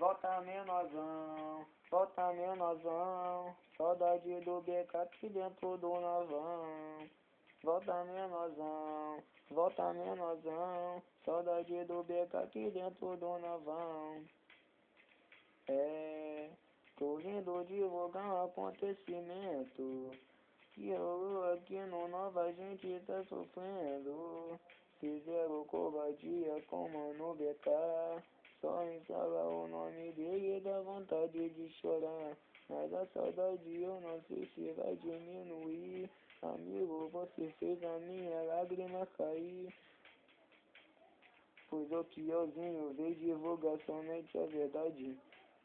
volta menorzão, saudade do beco aqui dentro do novão. Volta menorzão, saudade do beco aqui dentro do novão. É, tô vindo divulgar um acontecimento que rolou aqui no Nova, a gente tá sofrendo. Fizeram covardia com o Mano BK. Só em falar o nome dele dá vontade de chorar. Mas a saudade eu não sei se vai diminuir. Amigo, você fez a minha lágrima cair. Pois o que euzinho veio divulgar somente a verdade.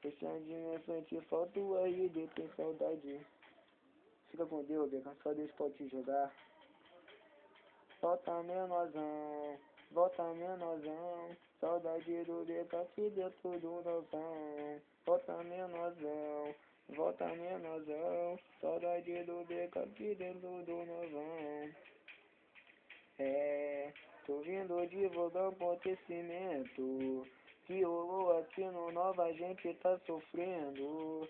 O Xandinho sente falta, o RD tem saudade. Fica com Deus, BK, só Deus pode te jogar. Volta menorzão, saudade do beco aqui dentro do novão. Volta menorzão, saudade do beco aqui dentro do novão. É, tô vindo divulgar um acontecimento que rolou aqui no Nova, a gente tá sofrendo.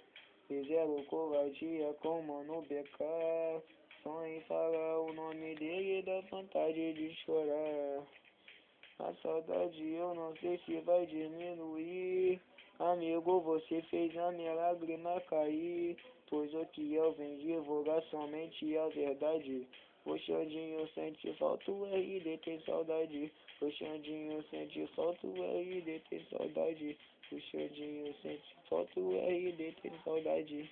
Fizeram covardia com o Mano BK. Só em falar o nome dele dá vontade de chorar. A saudade eu não sei se vai diminuir. Amigo, você fez a minha lágrima cair. Pois o que eu vim divulgar somente a verdade. O Xandinho sente falta, o RD tem saudade. O Xandinho sente falta, o RD tem saudade. O Xandinho sente falta, o RD tem saudade.